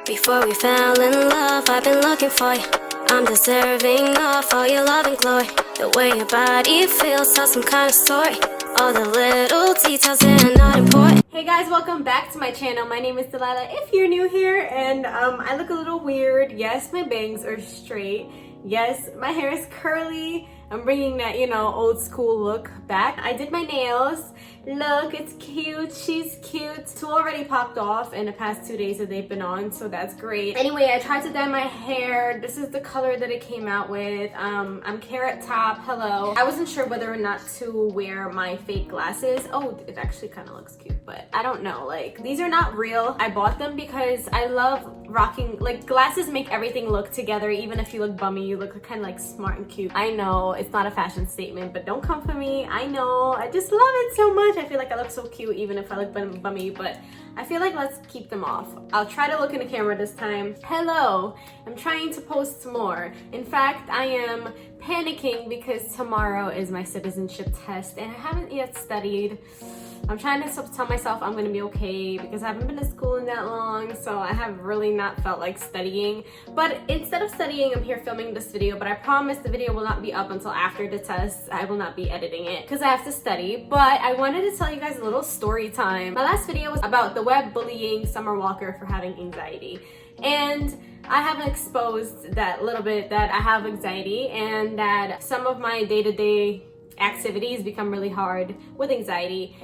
Before we fell in love, I've been looking for you. I'm deserving of all your love and glory. The way your body feels tells some kind of story. All the little details that are not important. Hey guys, welcome back to my channel. My name is Dalila. If you're new here, and I look a little weird. Yes, my bangs are straight. Yes, my hair is curly. I'm bringing that, you know, old school look back. I did my nails. Look, it's cute. She's cute. Two already popped off in the past 2 days that they've been on, so that's great. Anyway, I tried to dye my hair. This is the color that it came out with. I'm Carrot Top. Hello. I wasn't sure whether or not to wear my fake glasses. Oh, it actually kind of looks cute, but I don't know. Like, these are not real. I bought them because I love rocking, like, glasses make everything look together. Even if you look bummy, you look kind of like smart and cute. I know it's not a fashion statement, but don't come for me. I know, I just love it so much. I feel like I look so cute even if I look bummy, but I feel like let's keep them off. I'll try to look in the camera this time. Hello, I'm trying to post more. In fact, I am panicking because tomorrow is my citizenship test and I haven't yet studied. I'm trying to tell myself I'm gonna be okay because I haven't been to school in that long, so I have really not felt like studying. But instead of studying, I'm here filming this video, but I promise the video will not be up until after the test. I will not be editing it because I have to study, but I wanted to tell you guys a little story time. My last video was about the web bullying Summer Walker for having anxiety, and I have exposed that little bit that I have anxiety and that some of my day-to-day activities become really hard with anxiety,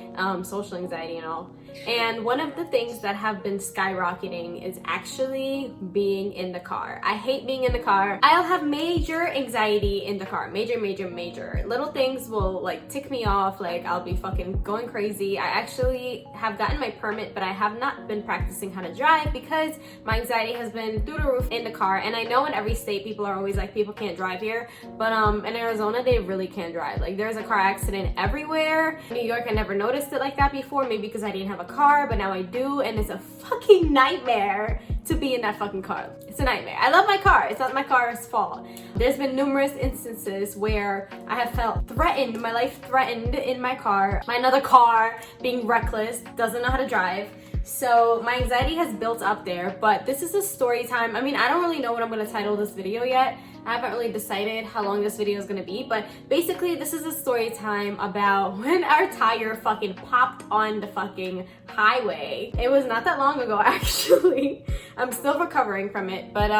social anxiety and all. And one of the things that have been skyrocketing is actually being in the car. I hate being in the car. I'll have major anxiety in the car. Major. Little things will like tick me off. Like I'll be fucking going crazy. I actually have gotten my permit, but I have not been practicing how to drive because my anxiety has been through the roof in the car. And I know in every state people are always like, people can't drive here. But in Arizona, they really can drive. Like there's a car accident everywhere. In New York, I never noticed it like that before. Maybe because I didn't have a car, but now I do, and it's a fucking nightmare to be in that fucking car. It's a nightmare. I love my car. It's not my car's fault. There's been numerous instances where I have felt threatened, my life threatened in my car. My another car being reckless, doesn't know how to drive. So my anxiety has built up there, but this is a story time. I mean, I don't really know what I'm going to title this video yet. I haven't really decided how long this video is going to be, but basically this is a story time about when our tire fucking popped on the fucking highway. It was not that long ago, actually. I'm still recovering from it, but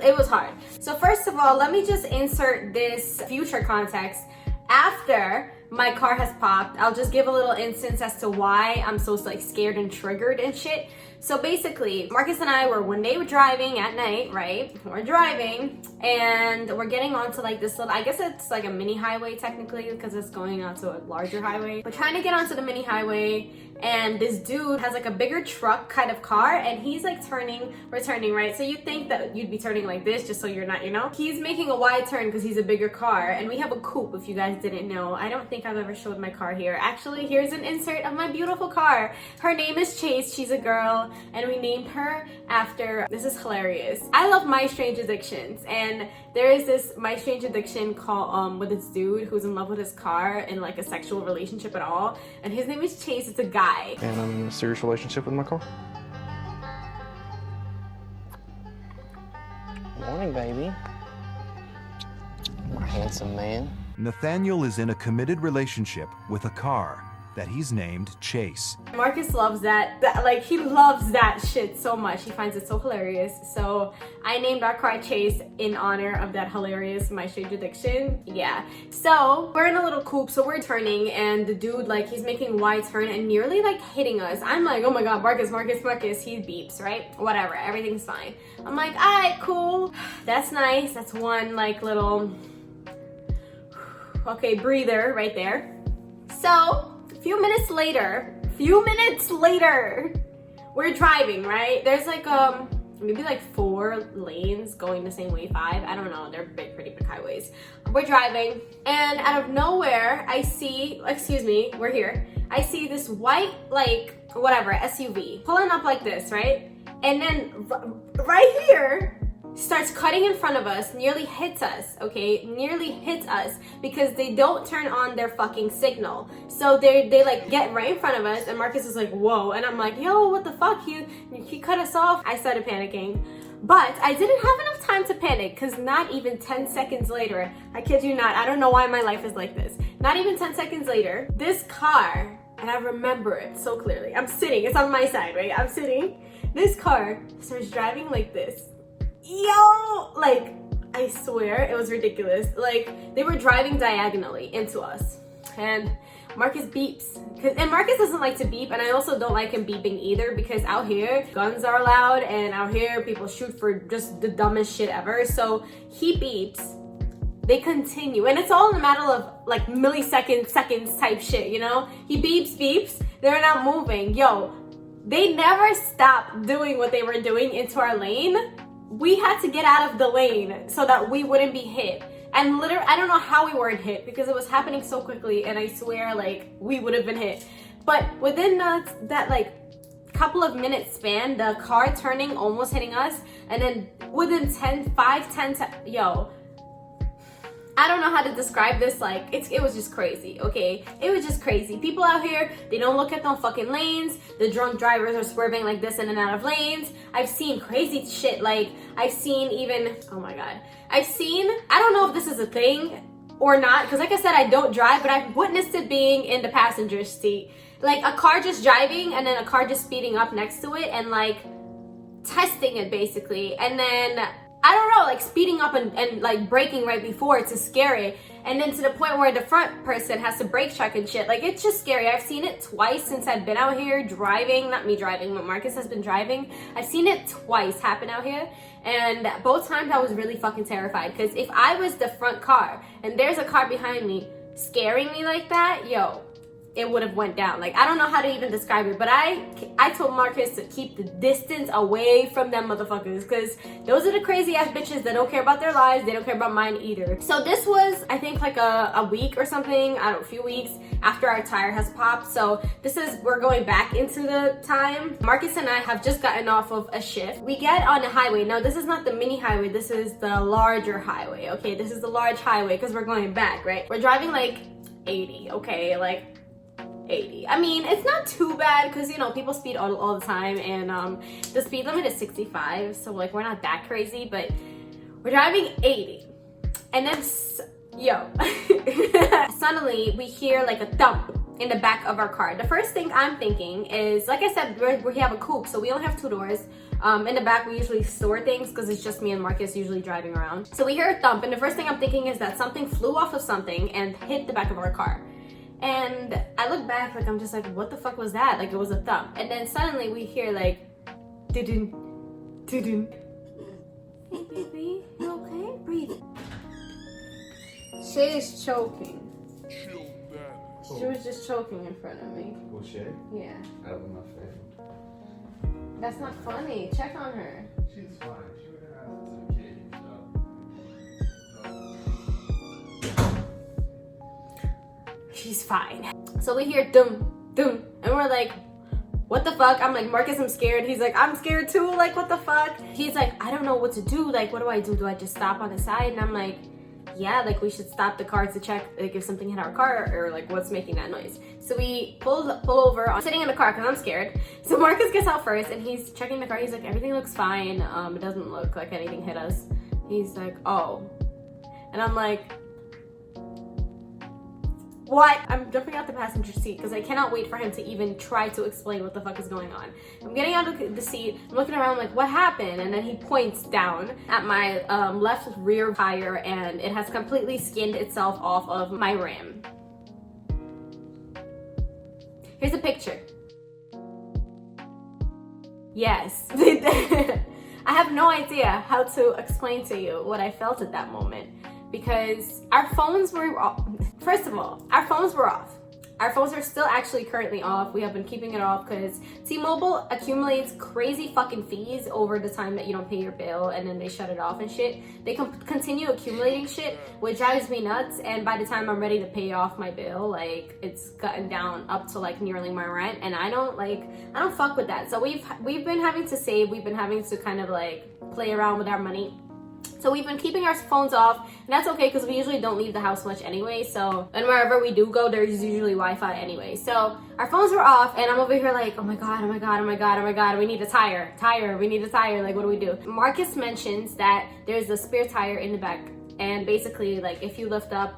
it was hard. So first of all, let me just insert this future context. After my car has popped, I'll just give a little instance as to why I'm so like scared and triggered and shit. So basically, Marcus and I were one day driving at night, right? We're driving and we're getting onto like this little, I guess it's like a mini highway technically because it's going onto a larger highway. We're trying to get onto the mini highway and this dude has like a bigger truck kind of car and he's like we're turning, right? So you think that you'd be turning like this just so you're not, you know? He's making a wide turn because he's a bigger car and we have a coupe if you guys didn't know. I don't think I've ever showed my car here. Actually, here's an insert of my beautiful car. Her name is Chase. She's a girl and we named her after, this is hilarious. I love My Strange Addictions and there is this My Strange Addiction called with this dude who's in love with his car in like a sexual relationship at all, and his name is Chase. It's a guy. And I'm in a serious relationship with my car. Morning, baby. My handsome man. Nathaniel is in a committed relationship with a car that he's named Chase. Marcus loves that, like he loves that shit so much. He finds it so hilarious. So I named our car Chase in honor of that hilarious My Strange Addiction. Yeah. So we're in a little coupe, so we're turning and the dude, like he's making a wide turn and nearly like hitting us. I'm like, oh my God, Marcus. He beeps, right? Whatever, everything's fine. I'm like, all right, cool. That's nice. That's one like little, okay, breather right there. So a few minutes later, we're driving, right? There's like maybe like 4 lanes going the same way, 5. I don't know. They're pretty big highways. We're driving, and out of nowhere, I see, excuse me, we're here. I see this white, like, whatever, SUV pulling up like this, right? And then right here, starts cutting in front of us, nearly hits us, okay? Nearly hits us because they don't turn on their fucking signal. So they like get right in front of us, and Marcus is like, whoa. And I'm like, yo, what the fuck? He cut us off. I started panicking. But I didn't have enough time to panic because not even 10 seconds later, I kid you not, I don't know why my life is like this. Not even 10 seconds later, this car, and I remember it so clearly. I'm sitting, it's on my side, right? I'm sitting. This car starts driving like this. Yo, like, I swear it was ridiculous. Like, they were driving diagonally into us, and Marcus beeps, and Marcus doesn't like to beep, and I also don't like him beeping either, because out here guns are allowed, and out here people shoot for just the dumbest shit ever. So he beeps, they continue, and it's all in a matter of like milliseconds, seconds type shit, you know? He beeps, they're not moving. Yo, they never stopped doing what they were doing into our lane. We had to get out of the lane so that we wouldn't be hit. And literally, I don't know how we weren't hit because it was happening so quickly, and I swear, like, we would have been hit. But within that like couple of minutes span, the car turning, almost hitting us, and then within 10, yo, I don't know how to describe this. Like, it was just crazy, okay? It was just crazy. People out here, they don't look at no fucking lanes. The drunk drivers are swerving like this in and out of lanes. I've seen crazy shit. Like, I've seen even, oh my God. I don't know if this is a thing or not, because like I said, I don't drive, but I've witnessed it being in the passenger seat. Like, a car just driving and then a car just speeding up next to it and like testing it basically. And then I don't know, like speeding up and like braking right before it to scare it. And then to the point where the front person has to brake check and shit. Like, it's just scary. I've seen it twice since I've been out here driving. Not me driving, but Marcus has been driving. I've seen it twice happen out here. And both times I was really fucking terrified. Because if I was the front car and there's a car behind me scaring me like that, yo, it would have went down. Like, I don't know how to even describe it, but I told Marcus to keep the distance away from them motherfuckers, because those are the crazy ass bitches that don't care about their lives. They don't care about mine either. So this was, I think, like a week or something, I don't know, a few weeks after our tire has popped. So we're going back into the time. Marcus and I have just gotten off of a shift. We get on the highway. Now, this is not the mini highway, this is the larger highway, okay? This is the large highway because we're going back, right? We're driving like 80, okay? Like 80. I mean, it's not too bad because, you know, people speed all the time, and the speed limit is 65, so like we're not that crazy, but we're driving 80, and then yo, suddenly we hear like a thump in the back of our car. The first thing I'm thinking is, like I said, we have a coupe, so we only have 2 doors. In the back we usually store things because it's just me and Marcus usually driving around. So we hear a thump, and the first thing I'm thinking is that something flew off of something and hit the back of our car. And I look back, like, I'm just like, what the fuck was that? Like, it was a thump. And then suddenly we hear like, doo-doo, doo-doo. Hey baby, you okay? Breathe. Shay is choking. Chill Denis. She was just choking in front of me. Was Shay? Yeah. That was my favorite. That's not funny. Check on her. She's fine. She would have asked to the kid. She's fine. So we hear dum, dum, and we're like, what the fuck? I'm like, Marcus, I'm scared. He's like, I'm scared too. Like, what the fuck? He's like, I don't know what to do. Like, what do I do? Do I just stop on the side? And I'm like, yeah, like we should stop the car to check like if something hit our car or like what's making that noise. So we pull over. I'm sitting in the car because I'm scared. So Marcus gets out first and he's checking the car. He's like, everything looks fine. It doesn't look like anything hit us. He's like, oh. And I'm like, what? I'm jumping out the passenger seat because I cannot wait for him to even try to explain what the fuck is going on. I'm getting out of the seat, I'm looking around like, what happened? And then he points down at my left rear tire, and it has completely skinned itself off of my rim. Here's a picture. Yes. I have no idea how to explain to you what I felt at that moment, because our phones were off. First of all, our phones were off. Our phones are still actually currently off. We have been keeping it off because T-Mobile accumulates crazy fucking fees over the time that you don't pay your bill, and then they shut it off and shit. They continue accumulating shit, which drives me nuts. And by the time I'm ready to pay off my bill, like, it's gotten down up to like nearly my rent, and I don't fuck with that. So we've been having to save. We've been having to kind of like play around with our money. So we've been keeping our phones off, and that's okay because we usually don't leave the house much anyway. So, and wherever we do go, there's usually Wi-Fi anyway. So our phones were off, and I'm over here like, oh my god, oh my god, oh my god, oh my god, we need a tire, we need a tire. Like, what do we do? Marcus mentions that there's a spare tire in the back, and basically, like, if you lift up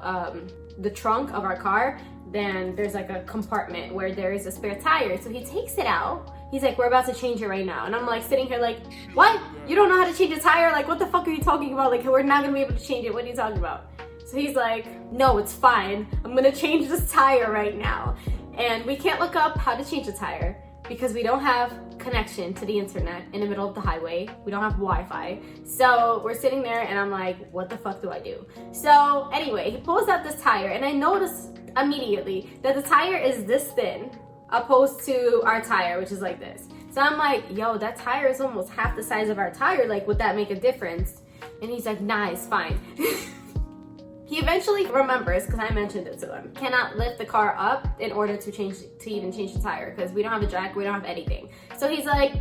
the trunk of our car, then there's like a compartment where there is a spare tire. So he takes it out. He's like, we're about to change it right now. And I'm like sitting here like, what? You don't know how to change a tire? Like, what the fuck are you talking about? Like, we're not gonna be able to change it. What are you talking about? So he's like, no, it's fine. I'm gonna change this tire right now. And we can't look up how to change a tire because we don't have connection to the internet in the middle of the highway. We don't have Wi-Fi. So we're sitting there and I'm like, what the fuck do I do? So anyway, he pulls out this tire and I notice immediately that the tire is this thin opposed to our tire, which is like this. So I'm like, yo, that tire is almost half the size of our tire. Like, would that make a difference? And he's like, nah, it's fine. He eventually remembers, because I mentioned it to him, cannot lift the car up in order to even change the tire, because we don't have a jack, we don't have anything. So he's like,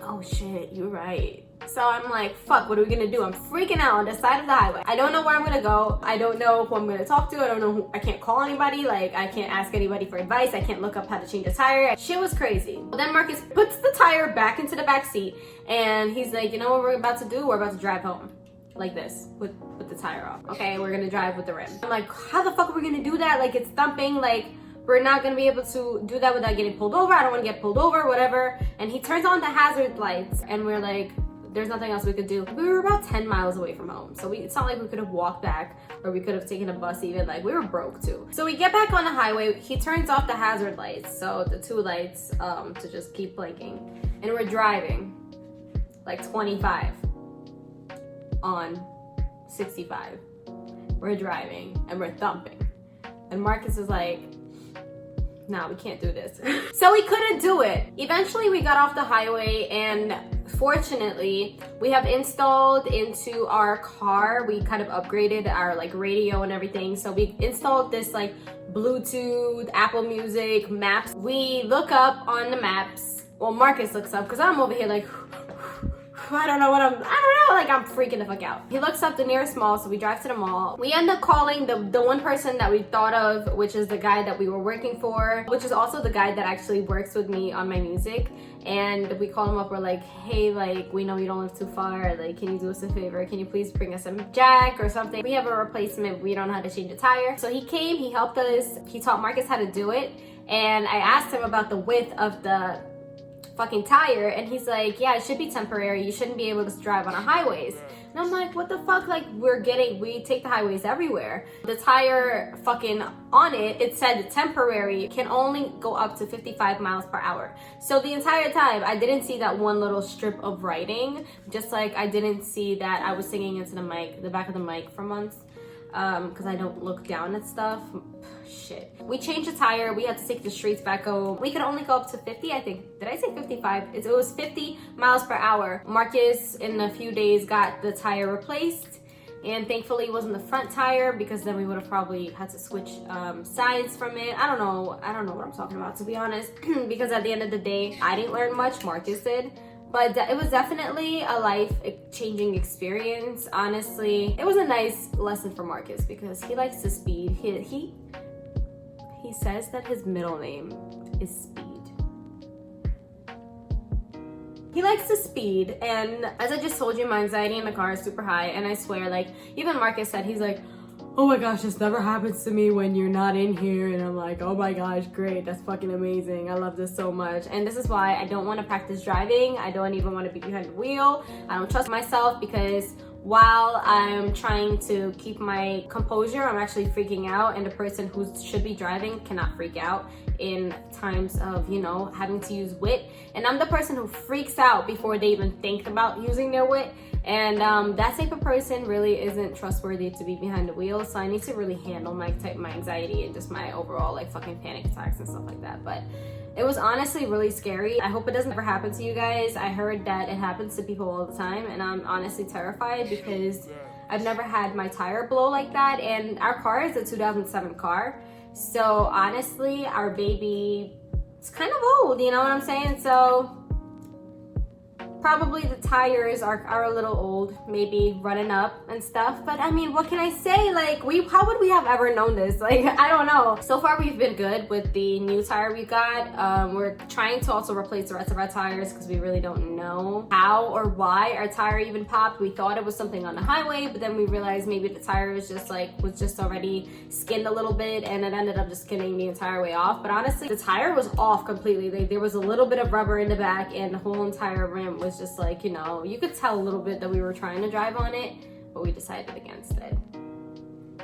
oh shit, you're right. So I'm like, fuck, what are we gonna do? I'm freaking out on the side of the highway. I don't know where I'm gonna go. I don't know who I'm gonna talk to. I don't know who, I can't call anybody. Like, I can't ask anybody for advice. I can't look up how to change a tire. Shit was crazy. Well, then Marcus puts the tire back into the back seat and he's like, you know what we're about to do? We're about to drive home. Like this, with the tire off. Okay, we're gonna drive with the rim. I'm like, how the fuck are we gonna do that? Like, it's thumping, like, we're not gonna be able to do that without getting pulled over. I don't wanna get pulled over, whatever. And he turns on the hazard lights and we're like, there's nothing else we could do. We were about 10 miles away from home. So it's not like we could have walked back or we could have taken a bus even. Like, we were broke too. So we get back on the highway. He turns off the hazard lights. So the two lights to just keep blinking. And we're driving like 25 on 65. We're driving and we're thumping. And Marcus is like, nah, we can't do this. So we couldn't do it. Eventually we got off the highway and fortunately we have installed into our car, we kind of upgraded our like radio and everything. So we installed this like Bluetooth, Apple Music, maps. We look up on the maps. Well, Marcus looks up because I'm over here like, I don't know, like I'm freaking the fuck out. He looks up the nearest mall, so we drive to the mall. We end up calling the one person that we thought of, which is the guy that we were working for, which is also the guy that actually works with me on my music. And we call him up, we're like, hey, like, we know you don't live too far, like, can you do us a favor? Can you please bring us some jack or something? We have a replacement, we don't know how to change a tire. So he came, he helped us, he taught Marcus how to do it. And I asked him about the width of the fucking tire and he's like, yeah, it should be temporary, you shouldn't be able to drive on our highways. And I'm like, what the fuck? Like, we take the highways everywhere. The tire fucking on it said temporary can only go up to 55 miles per hour. So the entire time I didn't see that one little strip of writing, just like I didn't see that I was singing into the mic, the back of the mic for months, because I don't look down at stuff. Shit. We changed the tire. We had to take the streets back home. We could only go up to 50, I think. Did I say 55? It was 50 miles per hour. Marcus, in a few days, got the tire replaced. And thankfully, it wasn't the front tire because then we would have probably had to switch sides from it. I don't know what I'm talking about, to be honest. Because at the end of the day, I didn't learn much. Marcus did. But it was definitely a life-changing experience, honestly. It was a nice lesson for Marcus because he likes to speed. He says that his middle name is Speed. He likes to speed, and as I just told you, my anxiety in the car is super high, and I swear, like, even Marcus said, he's like, oh my gosh, this never happens to me when you're not in here. And I'm like, oh my gosh, great, that's fucking amazing. I love this so much. And this is why I don't want to practice driving. I don't even want to be behind the wheel. I don't trust myself because while I'm trying to keep my composure, I'm actually freaking out, and the person who should be driving cannot freak out in times of, you know, having to use wit. And I'm the person who freaks out before they even think about using their wit. And that type of person really isn't trustworthy to be behind the wheel. So I need to really handle my anxiety and just my overall like fucking panic attacks and stuff like that. But it was honestly really scary. I hope it doesn't ever happen to you guys. I heard that it happens to people all the time, and I'm honestly terrified because I've never had my tire blow like that. And our car is a 2007 car. So honestly, our baby is kind of old, you know what I'm saying? So Probably the tires are a little old, maybe running up and stuff. But I mean, what can I say? Like, how would we have ever known this? Like, I don't know. So far, we've been good with the new tire we got. We're trying to also replace the rest of our tires because we really don't know how or why our tire even popped. We thought it was something on the highway, but then we realized maybe the tire was just already skinned a little bit, and it ended up just skinning the entire way off. But honestly, the tire was off completely. There was a little bit of rubber in the back, and the whole entire rim was just like, you know, you could tell a little bit that we were trying to drive on it, but we decided against it.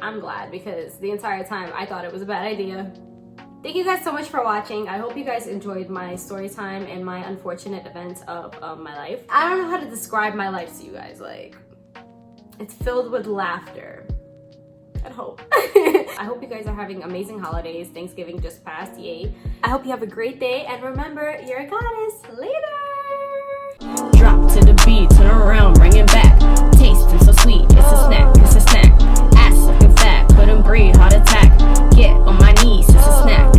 I'm glad, because the entire time I thought it was a bad idea. Thank you guys so much for watching. I hope you guys enjoyed my story time and my unfortunate events of my life. I don't know how to describe my life to you guys. Like, it's filled with laughter. I hope. I hope you guys are having amazing holidays. Thanksgiving just passed, yay. I hope you have a great day, and remember, you're a goddess. Later! Drop to the beat, turn around, bring it back. Tasting so sweet, it's a snack, it's a snack. Ass looking fat, couldn't breathe, heart attack. Get on my knees, it's a snack.